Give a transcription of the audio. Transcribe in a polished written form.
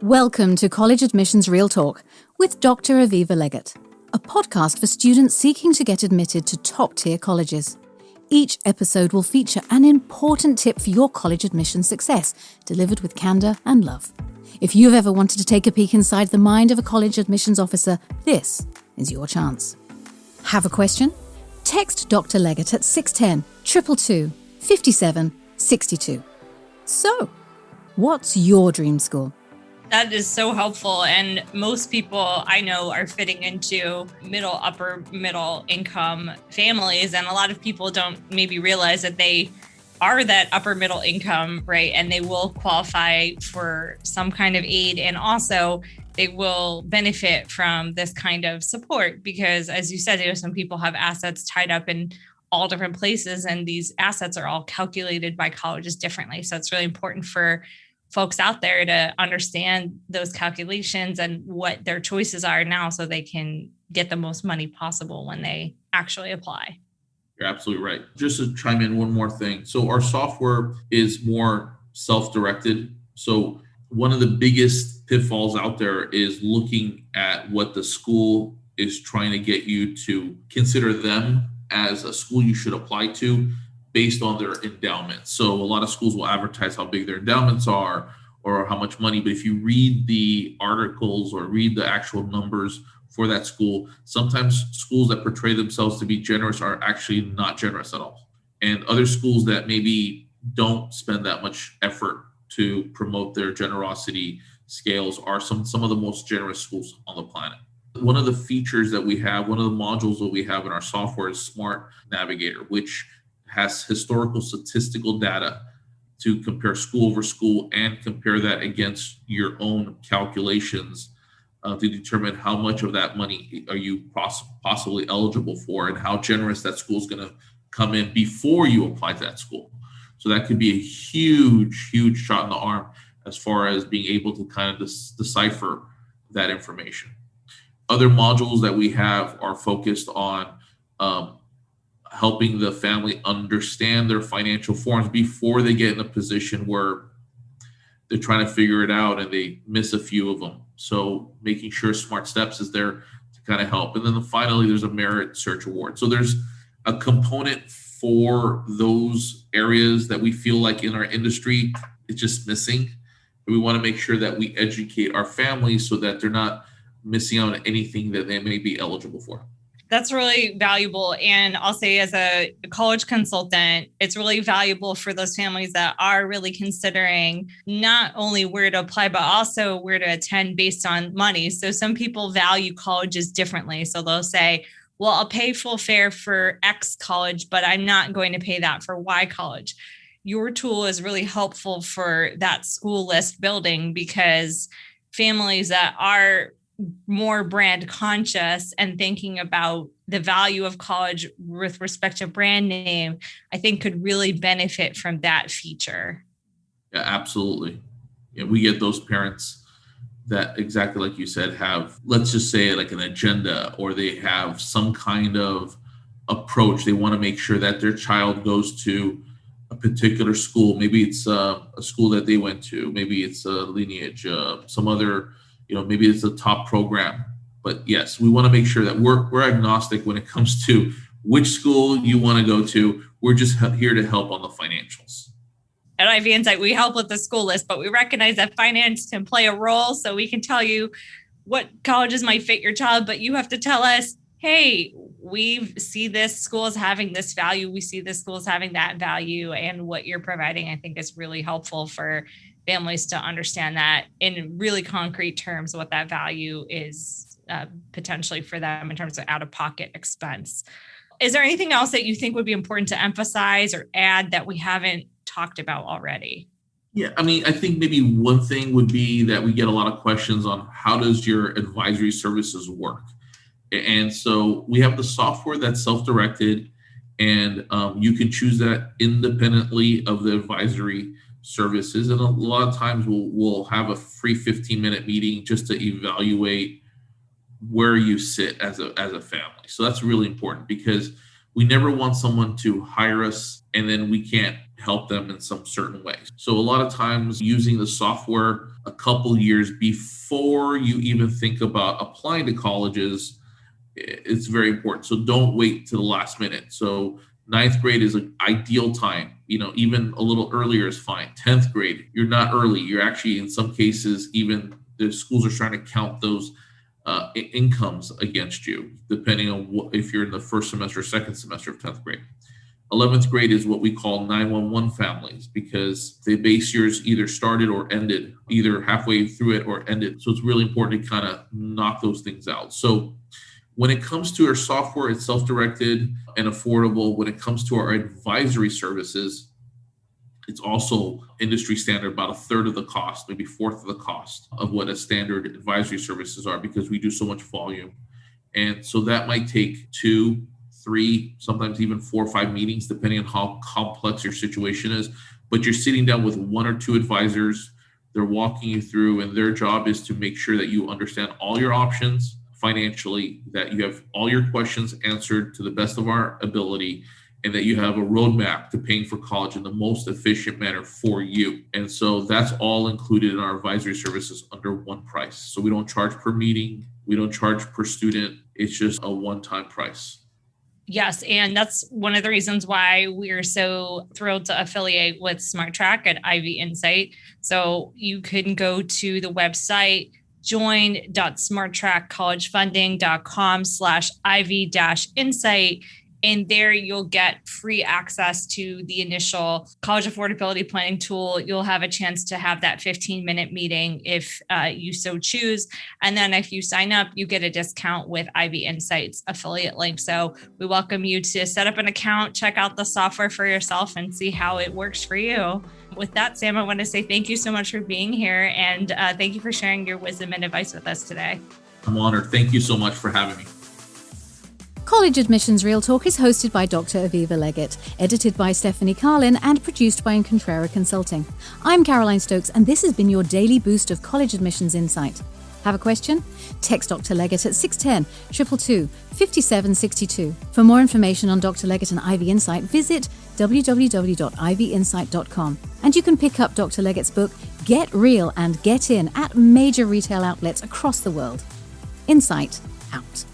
Welcome to College Admissions Real Talk with Dr. Aviva Legatt, a podcast for students seeking to get admitted to top-tier colleges. Each episode will feature an important tip for your college admission success, delivered with candour and love. If you've ever wanted to take a peek inside the mind of a college admissions officer, this is your chance. Have a question? Text Dr. Legatt at 610 222 57 62. So, what's your dream school? That is so helpful. And most people I know are fitting into upper middle income families. And a lot of people don't maybe realize that they are that upper middle income, right? And they will qualify for some kind of aid. And also they will benefit from this kind of support because, as you said, some people have assets tied up in all different places, and these assets are all calculated by colleges differently. So it's really important for folks out there to understand those calculations and what their choices are now so they can get the most money possible when they actually apply. You're absolutely right. Just to chime in one more thing. So our software is more self-directed. So one of the biggest pitfalls out there is looking at what the school is trying to get you to consider them as a school you should apply to based on their endowment. So a lot of schools will advertise how big their endowments are or how much money, but if you read the articles or read the actual numbers for that school, sometimes schools that portray themselves to be generous are actually not generous at all. And other schools that maybe don't spend that much effort to promote their generosity scales are some of the most generous schools on the planet. One of the features that we have, one of the modules that we have in our software is Smart Navigator, which has historical statistical data to compare school over school and compare that against your own calculations to determine how much of that money are you possibly eligible for and how generous that school is going to come in before you apply to that school. So that could be a huge, huge shot in the arm as far as being able to kind of decipher that information. Other modules that we have are focused on helping the family understand their financial forms before they get in a position where they're trying to figure it out and they miss a few of them. So making sure Smart Steps is there to kind of help. And then finally, there's a merit search award. So there's a component for those areas that we feel like in our industry, it's just missing. And we want to make sure that we educate our families so that they're not missing out on anything that they may be eligible for. That's really valuable. And I'll say as a college consultant, it's really valuable for those families that are really considering not only where to apply, but also where to attend based on money. So some people value colleges differently. So they'll say, well, I'll pay full fare for X college, but I'm not going to pay that for Y college. Your tool is really helpful for that school list building because families that are more brand conscious and thinking about the value of college with respect to brand name, I think could really benefit from that feature. Yeah, absolutely. Yeah, we get those parents that exactly like you said have, let's just say like an agenda, or they have some kind of approach. They want to make sure that their child goes to a particular school. Maybe it's a school that they went to. Maybe it's a lineage, some other, maybe it's a top program. But yes, we want to make sure that we're agnostic when it comes to which school you want to go to. We're just here to help on the financials. At IV Insight, we help with the school list, but we recognize that finance can play a role. So we can tell you what colleges might fit your child, but you have to tell us, hey, we see this school as having this value. We see this school as having that value. And what you're providing, I think, is really helpful for families to understand that in really concrete terms, what that value is potentially for them in terms of out-of-pocket expense. Is there anything else that you think would be important to emphasize or add that we haven't talked about already? Yeah, I think maybe one thing would be that we get a lot of questions on how does your advisory services work? And so we have the software that's self-directed, and you can choose that independently of the advisory services. And a lot of times we'll have a free 15-minute meeting just to evaluate where you sit as a family. So that's really important because we never want someone to hire us and then we can't help them in some certain ways. So a lot of times using the software a couple years before you even think about applying to colleges, it's very important. So don't wait to the last minute. So 9th grade is an ideal time. Even a little earlier is fine. 10th grade, you're not early. You're actually, in some cases, even the schools are trying to count those incomes against you, depending on if you're in the first semester or second semester of 10th grade. 11th grade is what we call 911 families, because the base years either started or ended, either halfway through it or ended. So it's really important to kind of knock those things out. So when it comes to our software, it's self-directed and affordable. When it comes to our advisory services, it's also industry standard, about 1/3 of the cost, maybe 1/4 of the cost of what a standard advisory services are, because we do so much volume. And so that might take 2, 3, sometimes even 4 or 5 meetings, depending on how complex your situation is. But you're sitting down with 1 or 2 advisors. They're walking you through, and their job is to make sure that you understand all your options financially, that you have all your questions answered to the best of our ability, and that you have a roadmap to paying for college in the most efficient manner for you. And so that's all included in our advisory services under one price. So we don't charge per meeting. We don't charge per student. It's just a one-time price. Yes, and that's one of the reasons why we're so thrilled to affiliate with SmartTrack at Ivy Insight. So you can go to the website, join.smarttrackcollegefunding.com/Ivy-Insight. And there you'll get free access to the initial college affordability planning tool. You'll have a chance to have that 15-minute meeting if you so choose. And then if you sign up, you get a discount with Ivy Insight's affiliate link. So we welcome you to set up an account, check out the software for yourself, and see how it works for you. With that, Sam, I want to say thank you so much for being here. And thank you for sharing your wisdom and advice with us today. I'm honored. Thank you so much for having me. College Admissions Real Talk is hosted by Dr. Aviva Legatt, edited by Stephanie Carlin, and produced by Incontrera Consulting. I'm Caroline Stokes, and this has been your daily boost of college admissions insight. Have a question? Text Dr. Legatt at 610-222-5762. For more information on Dr. Legatt and Ivy Insight, visit www.ivyinsight.com. And you can pick up Dr. Legatt's book, Get Real and Get In, at major retail outlets across the world. Insight out.